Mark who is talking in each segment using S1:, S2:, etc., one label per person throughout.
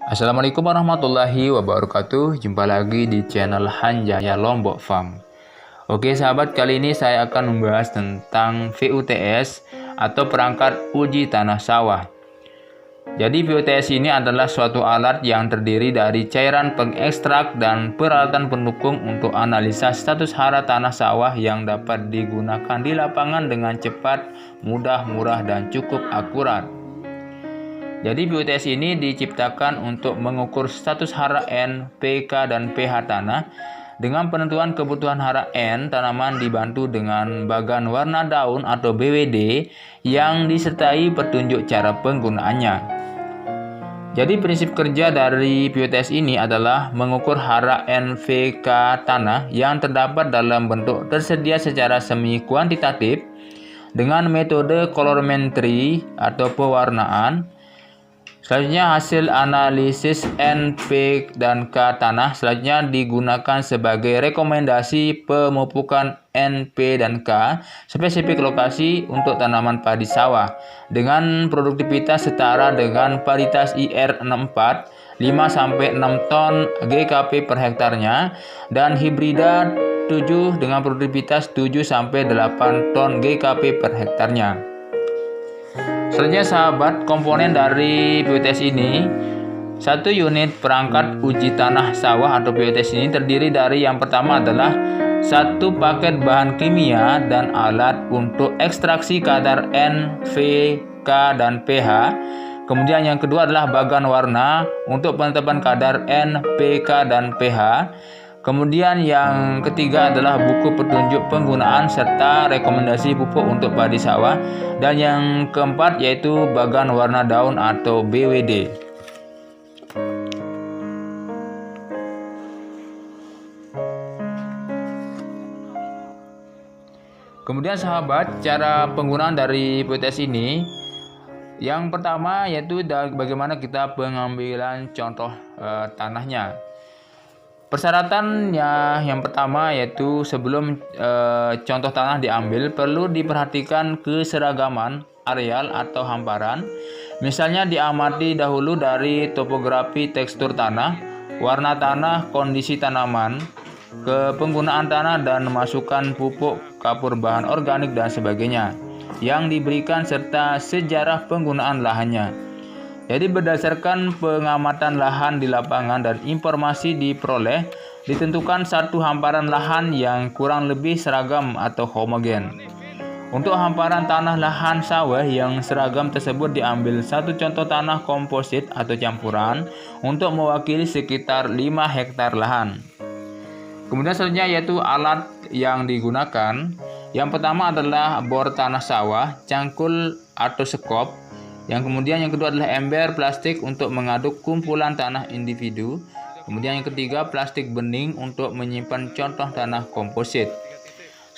S1: Assalamualaikum warahmatullahi wabarakatuh. Jumpa lagi di channel Hanjaya Lombok Farm. Oke sahabat, kali ini saya akan membahas tentang VUTS atau perangkat uji tanah sawah. Jadi VUTS ini adalah suatu alat yang terdiri dari cairan pengekstrak dan peralatan pendukung untuk analisa status hara tanah sawah yang dapat digunakan di lapangan dengan cepat, mudah, murah, dan cukup akurat. Jadi VUTS ini diciptakan untuk mengukur status hara N, pK, dan pH tanah. Dengan penentuan kebutuhan hara N, tanaman dibantu dengan bagan warna daun atau BWD yang disertai petunjuk cara penggunaannya. Jadi prinsip kerja dari VUTS ini adalah mengukur hara NPK tanah yang terdapat dalam bentuk tersedia secara semi kuantitatif dengan metode kolorimetri atau pewarnaan. Selanjutnya hasil analisis N, P, dan K tanah selanjutnya digunakan sebagai rekomendasi pemupukan N, P, dan K spesifik lokasi untuk tanaman padi sawah dengan produktivitas setara dengan paritas IR64 5-6 ton GKP per hektarnya dan hibrida 7 dengan produktivitas 7-8 ton GKP per hektarnya. Selanjutnya sahabat, komponen dari VUTS ini, satu unit perangkat uji tanah sawah atau VUTS ini terdiri dari yang pertama adalah satu paket bahan kimia dan alat untuk ekstraksi kadar N, V, K, dan pH. Kemudian yang kedua adalah bagan warna untuk penetapan kadar N, pK, dan pH. Kemudian yang ketiga adalah buku petunjuk penggunaan serta rekomendasi pupuk untuk padi sawah. Dan yang keempat yaitu bagan warna daun atau BWD. Kemudian sahabat, cara penggunaan dari VUTS ini, yang pertama yaitu bagaimana kita pengambilan contoh tanahnya. Persyaratannya yang pertama yaitu sebelum contoh tanah diambil perlu diperhatikan keseragaman areal atau hamparan. Misalnya diamati dahulu dari topografi tekstur tanah, warna tanah, kondisi tanaman, penggunaan tanah dan masukan pupuk, kapur bahan organik dan sebagainya yang diberikan serta sejarah penggunaan lahannya. Jadi berdasarkan pengamatan lahan di lapangan dan informasi diperoleh, ditentukan satu hamparan lahan yang kurang lebih seragam atau homogen. Untuk hamparan tanah lahan sawah yang seragam tersebut diambil satu contoh tanah komposit atau campuran untuk mewakili sekitar 5 hektar lahan. Kemudian selanjutnya yaitu alat yang digunakan. Yang pertama adalah bor tanah sawah, cangkul atau sekop. Yang kedua adalah ember plastik untuk mengaduk kumpulan tanah individu. Kemudian yang ketiga plastik bening untuk menyimpan contoh tanah komposit.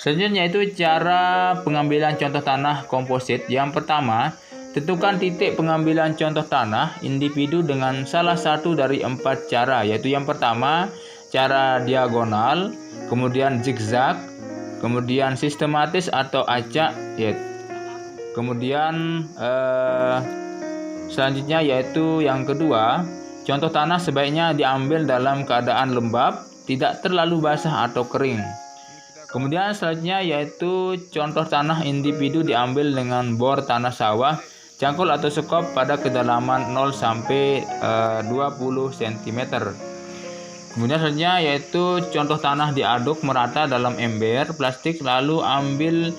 S1: Selanjutnya itu cara pengambilan contoh tanah komposit. Yang pertama, tentukan titik pengambilan contoh tanah individu dengan salah satu dari 4 cara, yaitu yang pertama cara diagonal, kemudian zigzag, kemudian sistematis atau acak, kemudian selanjutnya yaitu yang kedua, contoh tanah sebaiknya diambil dalam keadaan lembab, tidak terlalu basah atau kering. Kemudian selanjutnya yaitu contoh tanah individu diambil dengan bor tanah sawah, cangkul atau sekop pada kedalaman 0-20 cm. Kemudian selanjutnya yaitu contoh tanah diaduk merata dalam ember plastik lalu ambil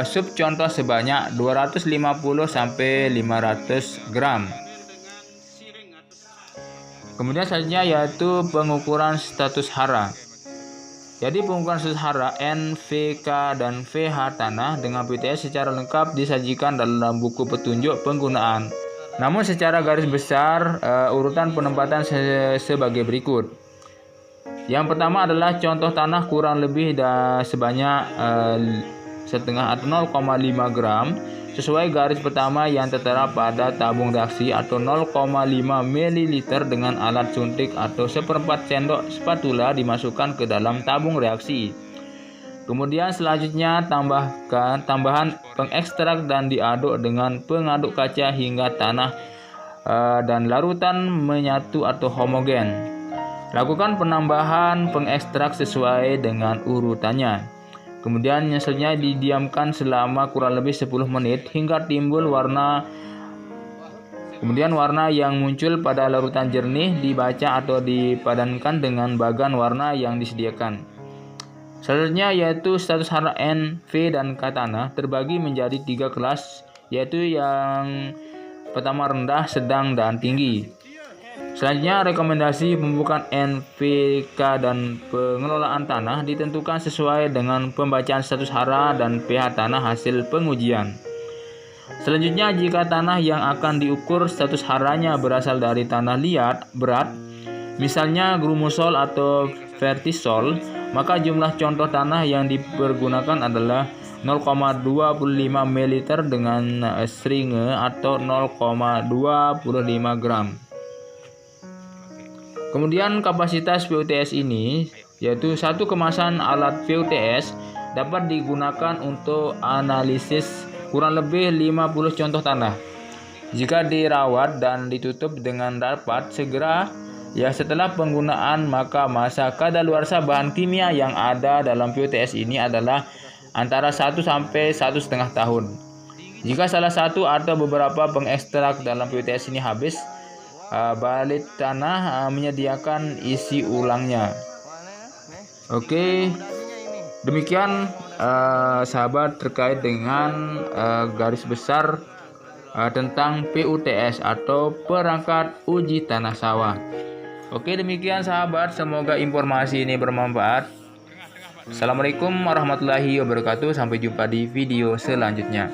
S1: sub contoh sebanyak 250-500 gram. Kemudian selanjutnya yaitu pengukuran status hara. Jadi pengukuran status hara N, V, K, dan pH tanah dengan VUTS secara lengkap disajikan dalam buku petunjuk penggunaan. Namun secara garis besar urutan penempatan sebagai berikut. Yang pertama adalah contoh tanah kurang lebih sebanyak setengah atau 0,5 gram sesuai garis pertama yang tertera pada tabung reaksi atau 0,5 ml dengan alat suntik atau seperempat sendok spatula dimasukkan ke dalam tabung reaksi. Kemudian selanjutnya tambahan pengekstrak dan diaduk dengan pengaduk kaca hingga tanah dan larutan menyatu atau homogen. Lakukan penambahan pengekstrak sesuai dengan urutannya. Kemudian selanjutnya didiamkan selama kurang lebih 10 menit hingga timbul warna. Kemudian warna yang muncul pada larutan jernih dibaca atau dipadankan dengan bagan warna yang disediakan. Selanjutnya yaitu status hara N, V, dan K tanah terbagi menjadi 3 kelas, yaitu yang pertama rendah, sedang, dan tinggi. Selanjutnya rekomendasi pemupukan N, V, K, dan pengelolaan tanah ditentukan sesuai dengan pembacaan status hara dan pH tanah hasil pengujian. Selanjutnya, jika tanah yang akan diukur status haranya berasal dari tanah liat berat, misalnya grumusol atau vertisol, maka jumlah contoh tanah yang dipergunakan adalah 0,25 ml dengan seringe atau 0,25 gram. Kemudian kapasitas VUTS ini, yaitu satu kemasan alat VUTS dapat digunakan untuk analisis kurang lebih 50 contoh tanah. Jika dirawat dan ditutup dengan rapat segera setelah penggunaan, maka masa kadaluarsa bahan kimia yang ada dalam VUTS ini adalah antara 1 sampai 1,5 tahun. Jika salah satu atau beberapa pengekstrak dalam VUTS ini habis, balit tanah menyediakan isi ulangnya. Oke, demikian sahabat terkait dengan garis besar tentang PUTS atau perangkat uji tanah sawah. Oke, demikian sahabat, semoga informasi ini bermanfaat. Assalamualaikum warahmatullahi wabarakatuh. Sampai jumpa di video selanjutnya.